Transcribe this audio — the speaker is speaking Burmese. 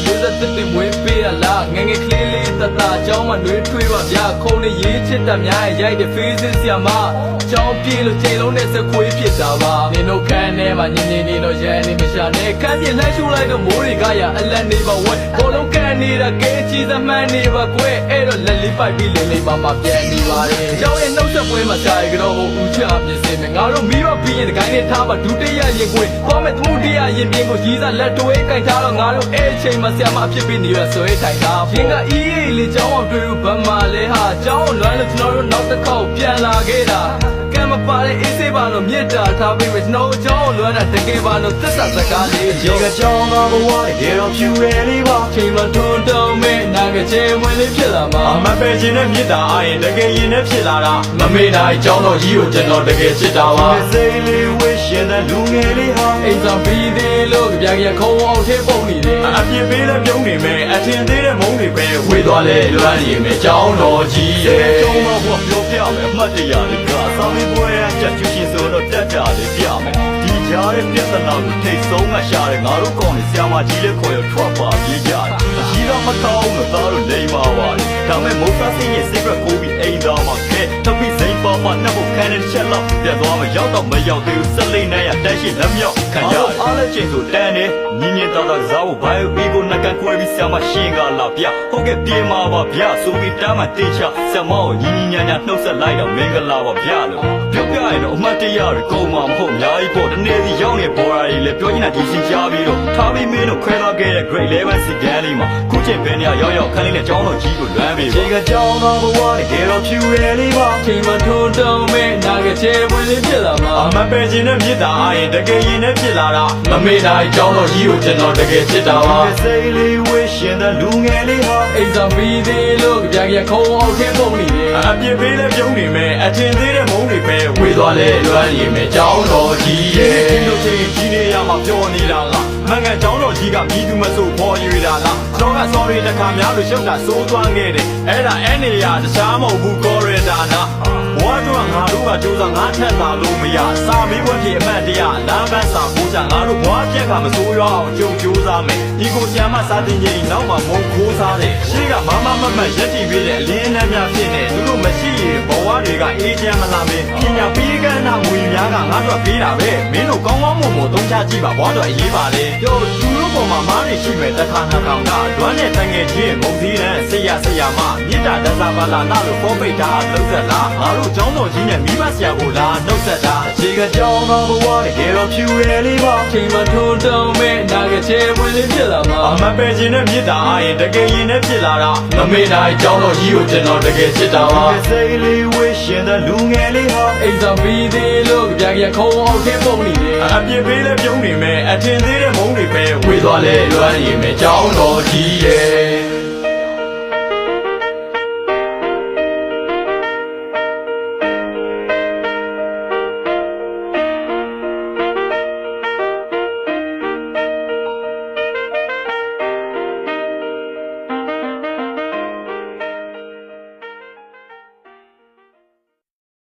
မျိုးဆက်တစ်တင်မွေးပေးရလားငငယ်ကလေးလေးတတအကြောင်းမှနှွေးထွေးပါဗျာခုံနဲ့ရေးချစ်တတ်များရိုက်တဲ့ Facebook ဆီမှာကြောင်းပြေလို့ချိန်လုံးနဲ့စခွေးဖြစ်တာပါနင်တို့ခန်းထဲမှာညင်ညင်နေတော့ရန်နေမရှာနဲ့ခန်းပြလှမ်းရှူလိုက်တော့မိုးတွေကရအလန့်နေပါဝဲဘောလုံးကန်နေတာကဲချီစမှန်းနေပါကွယ်အဲ့တော့လက်လေးပိုက်ပြီးလင်းလေးပါပြန်နေပါတယ်ကြောင်းရဲ့နှုတ်ဆက်ပွဲမှာရှာရကတော့ဦးချပြင်းစင်မယ်ငါတို့မိဘပြီးရင်တကိုင်းနဲ့ထားပါဒုတိယရင်ကွယ်ပေါ်မဲ့သမုဒိယရင်ပြင်းကိုကြီးစားလက်တွဲကြိုက်ထားတော့ငါတို့အဲ့ချိန်မှာဆရာမအဖြစ်ပြီးနေရဆွဲထိုင်တာရင်ကအေးအေးလေးကြောင်းအောင်တွေ့လို့ဗမာလဲဟာကြောင်းလွမ်းလို့ကျွန်တော်တို့နောက်တစ်ခေါက်ပြန်လာခဲ့တာကံမပါတဲ့အေးစေးပါလို့မြစ်တာထားပြီးကျွန်တော်ကြောင်းလွမ်းတာတကယ်ပါလို့သစ္စာစကားလေးရေကကြောင်းတော့ဘဝတကယ်တော့ဖြူရယ်လေးပါချိန်မှထွန်းတုံးမဲ့နာကချေဝင်လေးဖြစ်လာမှာမပဲခြင်းနဲ့မြစ်တာအားရင်တကယ်ရင်နဲ့ဖြစ်လာတာမမေ့နိုင်ကြောင်းတော့ကြီးကိုကျွန်တော်တကယ်ချစ်တာပါစိတ်လေးဝှက်ရှင်တဲ့လူငယ်လေးဟာအိမ်ဆောင်ပြီးသေးလို့ကြပြခုံအောင်ထဲပုံနေတယ်အပြစ်ပေးလည်းပြုံးနေမယ်အထင်သေးတဲ့မုန်းတွေပဲဝေးသွားလဲလွမ်းနေမယ်ကြောင်းတော်ကြီးရဲ့ကြောင်းတော့ပြောပြမယ်အမှတ်တရလေးကအဆောင်လေးပွဲရချက်ချူရှင်ဆိုတော့တက်ကြလေးပြမယ်ဒီကြားရဲ့ပြဿနာကိုထိတ်ဆုံးမှရှာတယ်ငါတို့ကောင်းနေဆရာမကြီးလေးခေါ်ရထွက်ပါပြေးကြတယ်အကြီးတော့မကောင်းလို့သားတို့လိမ့်ပါပါလေဒါမဲ့မိုးသားစင်းရဲ့ secret ကိုပြီးအိမ်သားမှာခဲတပိစိန်ပါပါနှက်ဖို့ခံတဲ့ချက်လောက်ပြတ်သွားမရောက်တော့မရောက်သေးဘူးဆက်လိမ့်နိုင်ရတက်ရှိလက်မြောက်ခံကြအားလည်းချိန်ဆိုတန်းနေညင်ညင်တော်တော်ဇာတ်ကိုဘိုင်ဘီကိုနှက်ကန်ခွဲပြီးဆရာမရှင်းကလာပြဟုတ်ကဲ့ပြေးမှာပါဗျဆိုပြီးတမ်းမှတေးချဆရာမကိုညင်ညင်ညာညာနှုတ်ဆက်လိုက်တော့မင်္ဂလာပါဗျလို့ပြောပြရင်တော့အမှတ်တရတွေကုန်မှာမဟုတ်အများကြီးပေါ့တနေ့စီရောက်နေဘော်ရာကြီးလည်းပြောနေတာဒီရှင်းချပြီးတော့ထားပြီးမင်းတို့ခွဲသွားခဲ့တဲ့ grade 11စီကန်းလေးမှာခုချိန်ပင်ရရောက်ခန်းလေးနဲ့ကျောင်းတော်ကြီးကိုလွမ်းပြီးချိန်ကကြောင်းတော့ဘဝတကယ်တော့ဖြူရယ်လေးပါချိန်မှထွန်းတုံးမဲ့နာကချေဝင်လေးဖြစ်လာမှာမပဲခြင်းနဲ့မြစ်တာအားရင်တကယ်ရင်နဲ့ဖြစ်လာတာမမေ့နိုင်ကြောင်းတော်ကြီးကိုကျွန်တော်တကယ်ချစ်တာပါစိတ်လေးဝှက်ရှင်တဲ့လူငယ်လေးဟာအိမ်ဆောင်ပြီးသေးလို့ကြပြခုံအောင်ထဲပုံနေတယ်အပြစ်ပေးလည်းပြုံးနေမယ်အထင်သေးတဲ့မုန်းတွေပဲဝေးသွားလဲလွမ်းနေမယ်ကြောင်းတော်ကြီးရဲ့ဒီလိုချိန်ကြီးနေရမှာပြောနေတာလားမငန်ကျောင်းတော်ကြီးကမြည်သူမဆိုပေါ်ရွေတာလားကျွန်တော်က sorry တခါများလို့ရှုပ်တာစိုးသွားခဲ့တယ်အဲ့ဒါအဲ့နေရတခြားမဟုတ်ဘူး corridor နာဘွားတို့ကငါတို့ကကြိုးစားငါထက်သာလို့မရစာမေးဝတ်ဖြစ်အမှန်တရားလမ်းပန်းစာပိုးချငါတို့ဘွားပြက်ကမစိုးရွားအောင်ကြိုးစားမယ်ဒီကိုဆရာမစာတင်ကြီးနောက်မှာမုံခိုးစားတယ်ရှေ့ကမမမမရက်တီပေးတဲ့အလင်းအနှံ့များဖြစ်နေသူတို့မရှိရင်ဘဝတွေကအေးချမ်းမလာမင်းပညာပေးကမ်းနာငွေများကငါတို့ပေးတာပဲမင်းတို့ကောင်းကောင်းမွန်မွန်သုံးချကြည့်ပါဘွားတို့အရေးပါလေပြောသူတို့ပေါ်မှာမားနေရှိမယ်တစ်ခါနှစ်ကောင်ကလွမ်းနဲ့တငယ်ချင်းမုံစည်းတန်းဆေးရမမြစ်တာဒဇာပါလာနာလို့ပေါ်ပိတ်တာလှုပ်ဆက်လားငါတို့ကျောင်းတော်ကြီးနဲ့မိဘဆရာကိုလာနှုတ်ဆက်တာအခြေကကြောင်းတော်ဘဝတကယ်တော့ဖြူရယ်လေးပါချိန်မှထွန်းတုံးမဲ့နာကချေဝင်လေးဖြစ်လာမှာမပဲခြင်းနဲ့မြစ်တာအားရင်တကယ်ရင်နဲ့ဖြစ်လာတာမမေ့နိုင်ကြောင်းတော်ကြီးကိုကျွန်တော်တကယ်ချစ်တာပါစိတ်လေးဝှက်ရှင်တဲ့လူငယ်လေးဟာအိမ်ဆောင်ပြီးသေးလို့ကြပြခုံအောင်ထဲပုံနေတယ်အပြစ်ပေးလည်းပြုံးနေမယ်အထင်သေးတဲ့မုန်းတွေပဲဝေးသွားလဲလွမ်းနေမယ်ကြောင်းတော်ကြီးရဲ့